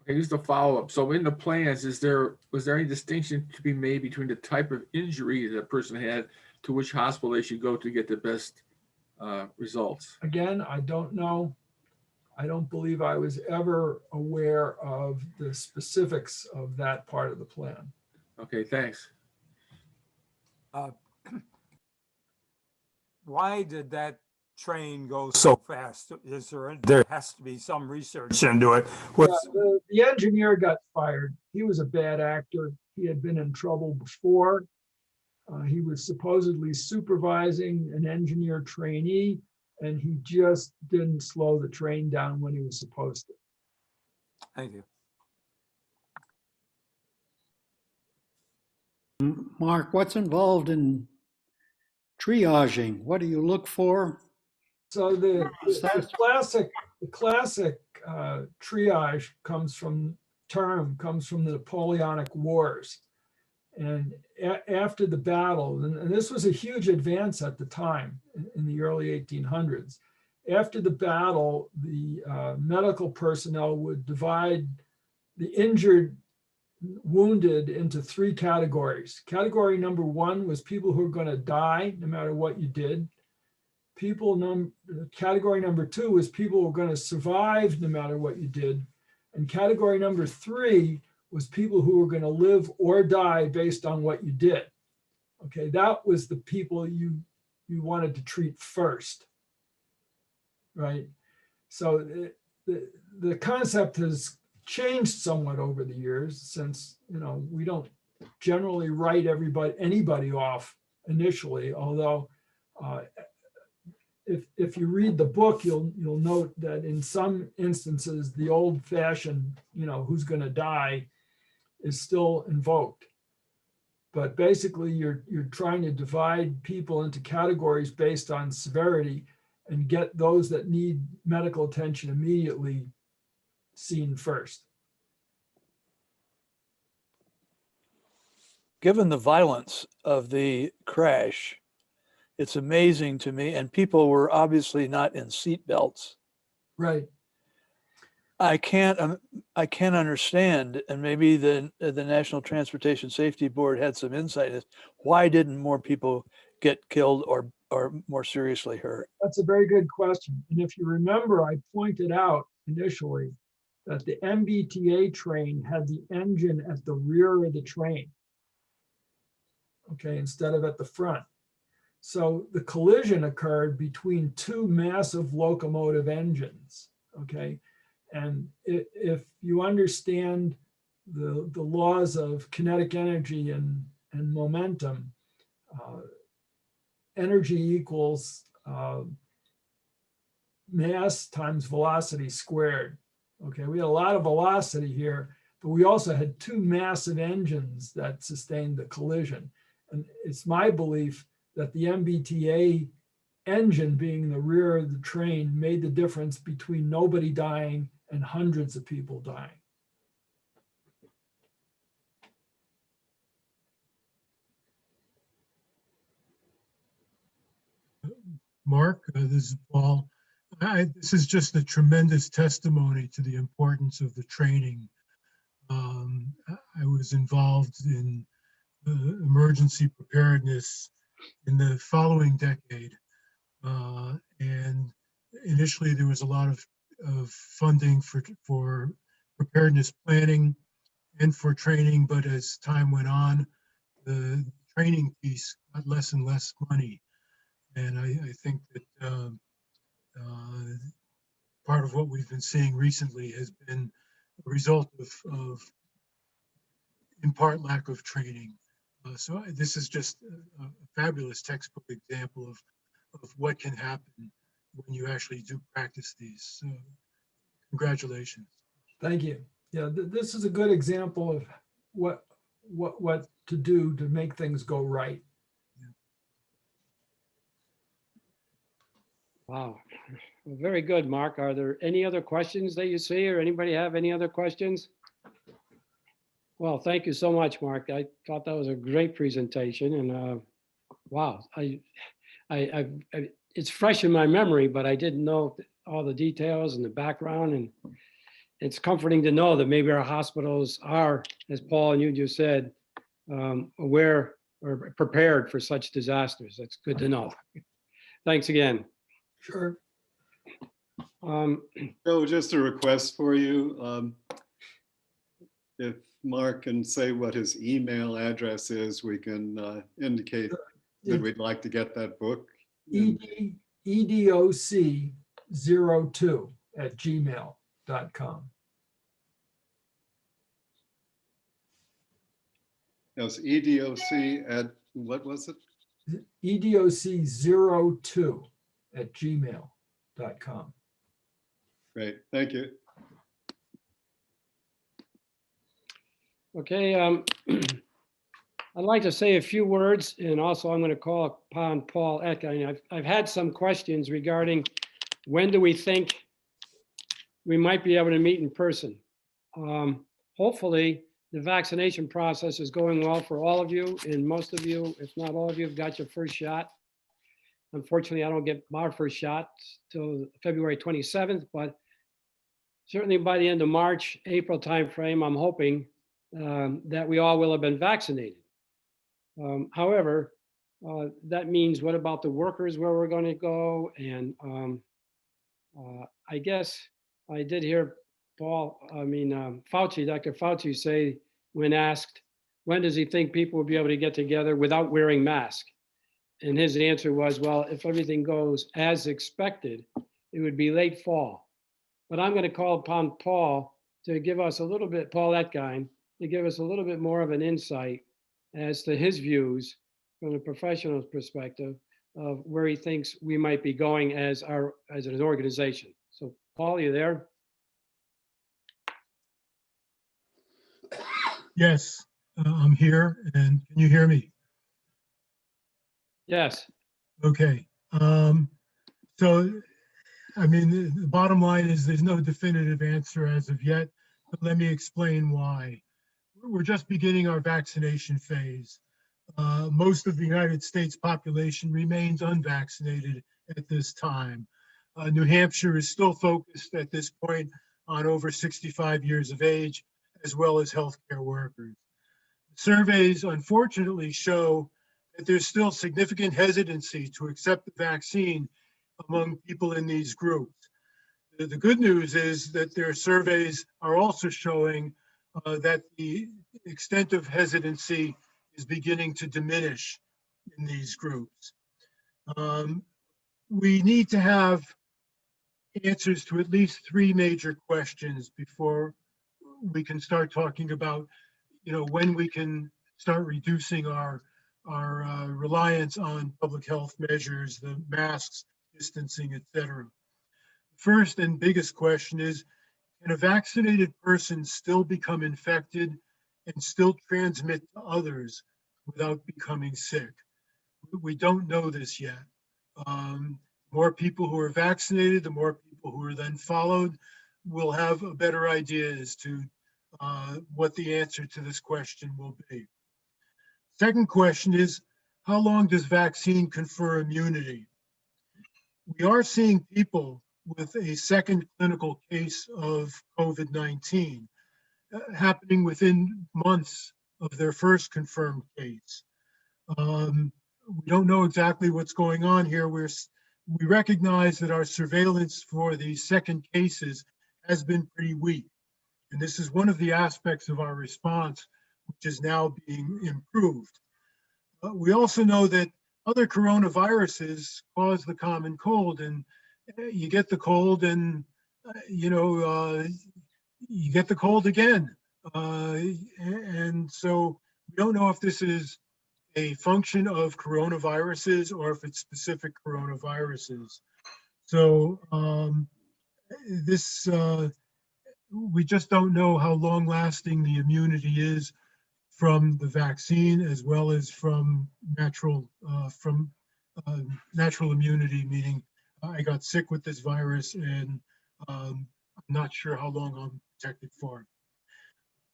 Okay, just a follow-up. So in the plans, was there any distinction to be made between the type of injury that a person had to which hospital they should go to get the best results? Again, I don't know. I don't believe I was ever aware of the specifics of that part of the plan. Okay, thanks. Why did that train go so fast? There has to be some research into it. The engineer got fired. He was a bad actor. He had been in trouble before. He was supposedly supervising an engineer trainee, and he just didn't slow the train down when he was supposed to. Thank you. Mark, what's involved in triaging? What do you look for? So the classic triage comes from the Napoleonic Wars. And after the battle, and this was a huge advance at the time in the early 1800s, after the battle, the medical personnel would divide the injured, wounded into 3 categories. Category number 1 was people who were going to die no matter what you did. Category number 2 was people who were going to survive no matter what you did. And category number 3 was people who were going to live or die based on what you did. Okay, that was the people you wanted to treat first, right? So the concept has changed somewhat over the years, since we don't generally write anybody off initially, although if you read the book, you'll note that in some instances the old-fashioned who's going to die is still invoked. But basically you're trying to divide people into categories based on severity and get those that need medical attention immediately seen first. Given the violence of the crash, it's amazing to me, and people were obviously not in seat belts. Right. I can't understand, and maybe the National Transportation Safety Board had some insight, is why didn't more people get killed or more seriously hurt? That's a very good question. And if you remember, I pointed out initially that the MBTA train had the engine at the rear of the train, okay, instead of at the front. So the collision occurred between 2 massive locomotive engines, okay? And if you understand the laws of kinetic energy and momentum, energy equals mass times velocity squared. Okay, we had a lot of velocity here, but we also had two massive engines that sustained the collision. And it's my belief that the MBTA engine being the rear of the train made the difference between nobody dying and hundreds of people dying. Mark, this is Paul. This is just a tremendous testimony to the importance of the training. I was involved in emergency preparedness in the following decade. And initially there was a lot of funding for preparedness planning and for training, but as time went on, the training piece got less and less money. And I think that part of what we've been seeing recently has been a result of in part, lack of training. So this is just a fabulous textbook example of what can happen when you actually do practice these. So congratulations. Thank you. Yeah, this is a good example of what to do to make things go right. Wow. Well, very good, Mark. Are there any other questions that you see, or anybody have any other questions? Well, thank you so much, Mark. I thought that was a great presentation, and wow, it's fresh in my memory, but I didn't know all the details and the background, and it's comforting to know that maybe our hospitals are, as Paul and you just said, aware or prepared for such disasters. That's good to know. Thanks again. Sure. So just a request for you. If Mark can say what his email address is, we can indicate that we'd like to get that book. EDOC02@gmail.com. Yes, EDOC at, what was it? EDOC02@gmail.com. Great, thank you. Okay, I'd like to say a few words, and also I'm going to call upon Paul Etkin. I've had some questions regarding when do we think we might be able to meet in person. Hopefully, the vaccination process is going well for all of you, and most of you, if not all of you, have got your first shot. Unfortunately, I don't get my first shot till February 27th, but certainly by the end of March, April timeframe, I'm hoping that we all will have been vaccinated. However, that means what about the workers, where we're going to go? And I guess I did hear Fauci, Dr. Fauci say, when asked, when does he think people will be able to get together without wearing masks? And his answer was, well, if everything goes as expected, it would be late fall. But I'm going to call upon Paul to give us a little bit, Paul Etkin, to give us a little bit more of an insight as to his views from a professional perspective of where he thinks we might be going as an organization. So Paul, you there? Yes, I'm here, and can you hear me? Yes. Okay. So, I mean, the bottom line is there's no definitive answer as of yet, but let me explain why. We're just beginning our vaccination phase. Most of the United States population remains unvaccinated at this time. New Hampshire is still focused at this point on over 65 years of age, as well as healthcare workers. Surveys, unfortunately, show that there's still significant hesitancy to accept the vaccine among people in these groups. The good news is that their surveys are also showing that the extent of hesitancy is beginning to diminish in these groups. We need to have answers to at least three major questions before we can start talking about, when we can start reducing our reliance on public health measures, the masks, distancing, etc. First and biggest question is, can a vaccinated person still become infected and still transmit to others without becoming sick? We don't know this yet. More people who are vaccinated, the more people who are then followed, will have a better idea as to what the answer to this question will be. Second question is, how long does vaccine confer immunity? We are seeing people with a second clinical case of COVID-19 happening within months of their first confirmed case. We don't know exactly what's going on here. We recognize that our surveillance for these second cases has been pretty weak. And this is one of the aspects of our response, which is now being improved. We also know that other coronaviruses cause the common cold, and you get the cold and, you get the cold again. And so we don't know if this is a function of coronaviruses or if it's specific coronaviruses. So we just don't know how long lasting the immunity is from the vaccine, as well as from natural immunity, meaning I got sick with this virus and I'm not sure how long I'm protected for.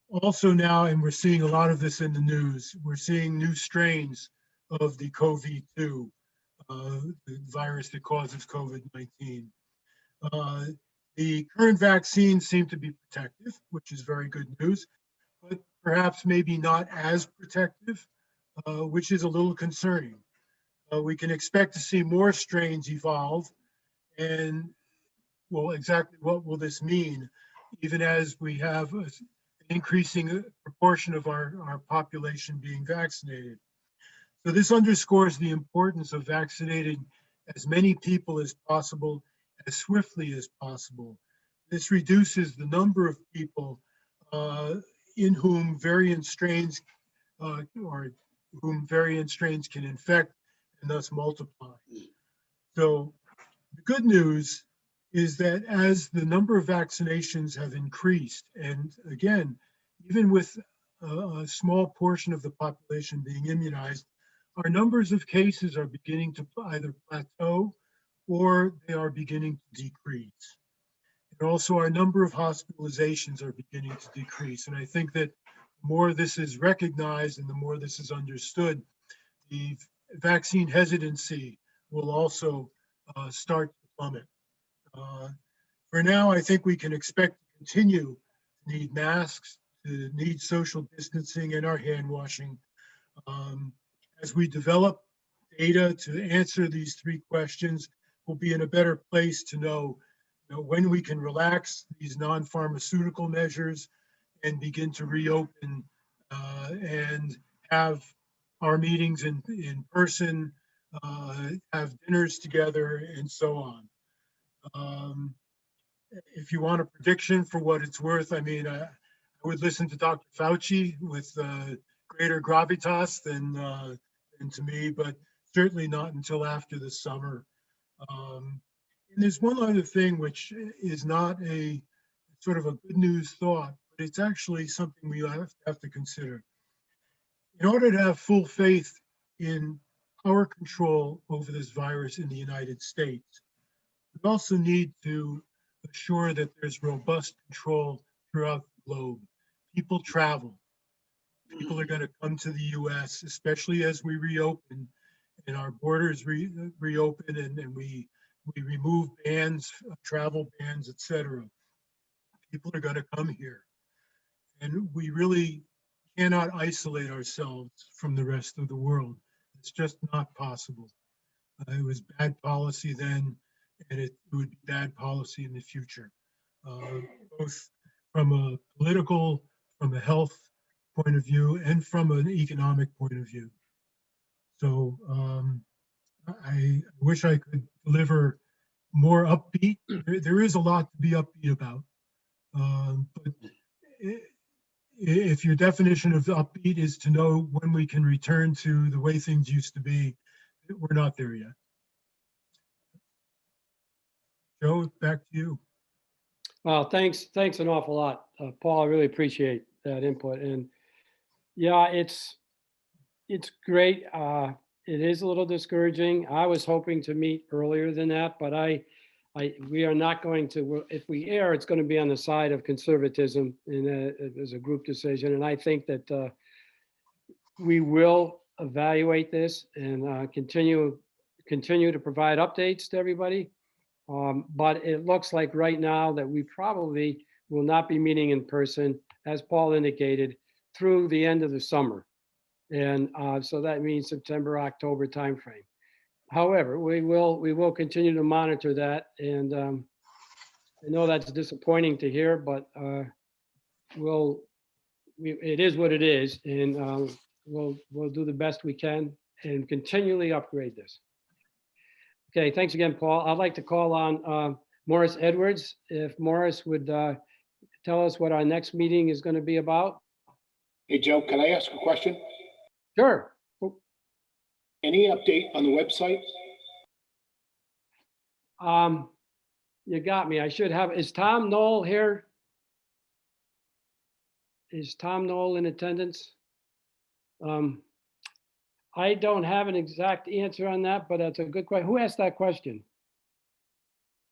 Also now, and we're seeing a lot of this in the news, we're seeing new strains of the COVID-2, the virus that causes COVID-19. The current vaccines seem to be protective, which is very good news, but perhaps maybe not as protective, which is a little concerning. We can expect to see more strains evolve, and well, exactly what will this mean, even as we have an increasing proportion of our population being vaccinated. So this underscores the importance of vaccinating as many people as possible, as swiftly as possible. This reduces the number of people in whom variant strains or whom variant strains can infect and thus multiply. So the good news is that as the number of vaccinations have increased, and again, even with a small portion of the population being immunized, our numbers of cases are beginning to either plateau or they are beginning to decrease. And also our number of hospitalizations are beginning to decrease. And I think that the more this is recognized and the more this is understood, the vaccine hesitancy will also start to plummet. For now, I think we can expect to continue to need masks, to need social distancing and our hand washing. As we develop data to answer these three questions, we'll be in a better place to know, when we can relax these non-pharmaceutical measures and begin to reopen and have our meetings in person, have dinners together, and so on. If you want a prediction for what it's worth, I mean, I would listen to Dr. Fauci with greater gravitas than to me, but certainly not until after the summer. And there's one other thing which is not a sort of a good news thought, but it's actually something we have to consider. In order to have full faith in our control over this virus in the United States, we also need to assure that there's robust control throughout the globe. People travel. People are going to come to the US, especially as we reopen and our borders reopen and we remove bans, travel bans, etc. People are going to come here. And we really cannot isolate ourselves from the rest of the world. It's just not possible. It was bad policy then, and it would be bad policy in the future, both from a political, from a health point of view, and from an economic point of view. So I wish I could deliver more upbeat. There is a lot to be upbeat about. But if your definition of upbeat is to know when we can return to the way things used to be, we're not there yet. Joe, back to you. Well, thanks an awful lot, Paul. I really appreciate that input. And yeah, it's great. It is a little discouraging. I was hoping to meet earlier than that, but we are not going to. If we err, it's going to be on the side of conservatism, and as a group decision. And I think that we will evaluate this and continue to provide updates to everybody. But it looks like right now that we probably will not be meeting in person, as Paul indicated, through the end of the summer. And so that means September, October timeframe. However, we will continue to monitor that. And I know that's disappointing to hear, but it is what it is. And we'll do the best we can and continually upgrade this. Okay, thanks again, Paul. I'd like to call on Morris Edwards. If Morris would tell us what our next meeting is going to be about. Hey, Joe, can I ask a question? Sure. Any update on the website? You got me. I should have. Is Tom Knoll here? Is Tom Knoll in attendance? I don't have an exact answer on that, but that's a good question. Who asked that question?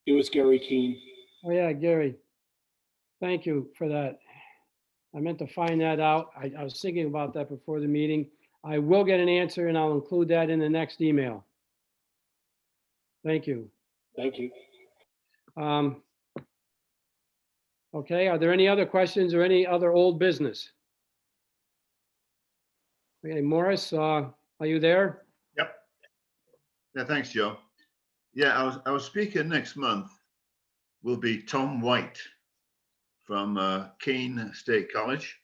It was Gary Keene. Oh, yeah, Gary. Thank you for that. I meant to find that out. I was thinking about that before the meeting. I will get an answer and I'll include that in the next email. Thank you. Thank you. Okay, are there any other questions or any other old business? Okay, Morris, are you there? Yep. Yeah, thanks, Joe. Yeah, our speaker next month will be Tom White from Kane State College.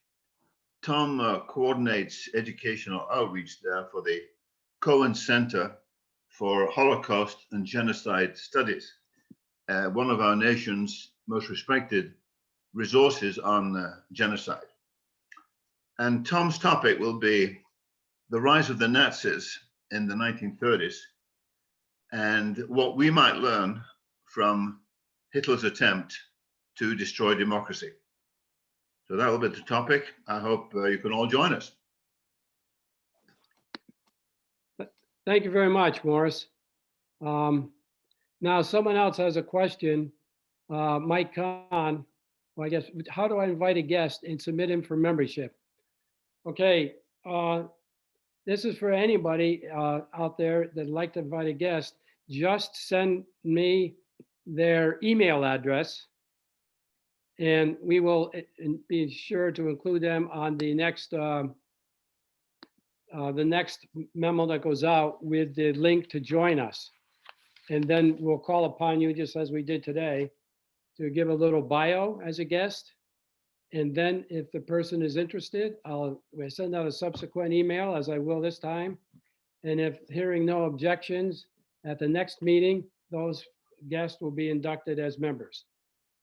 Tom coordinates educational outreach there for the Cohen Center for Holocaust and Genocide Studies, one of our nation's most respected resources on genocide. And Tom's topic will be the rise of the Nazis in the 1930s and what we might learn from Hitler's attempt to destroy democracy. So that will be the topic. I hope you can all join us. Thank you very much, Morris. Now, someone else has a question. Mike Kahn, well, I guess, how do I invite a guest and submit him for membership? Okay, this is for anybody out there that'd like to invite a guest. Just send me their email address and we will be sure to include them on the next memo that goes out with the link to join us. And then we'll call upon you, just as we did today, to give a little bio as a guest. And then if the person is interested, I'll send out a subsequent email, as I will this time. And if hearing no objections at the next meeting, those guests will be inducted as members.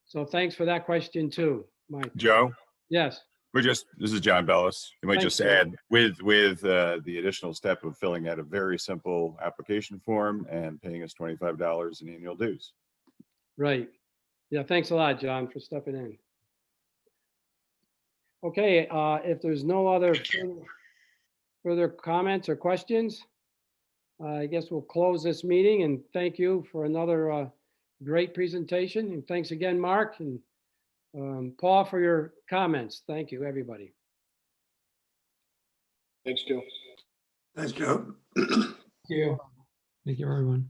So thanks for that question too, Mike. Joe? Yes. This is John Bellis. You might Thanks, just add with the additional step of filling out a very simple application form and paying us $25 in annual dues. Right. Yeah, thanks a lot, John, for stepping in. Okay, if there's no other further comments or questions, I guess we'll close this meeting and thank you for another great presentation. And thanks again, Mark and Paul, for your comments. Thank you, everybody. Thanks, Joe. Thanks, Joe. Thank you. Thank you, everyone.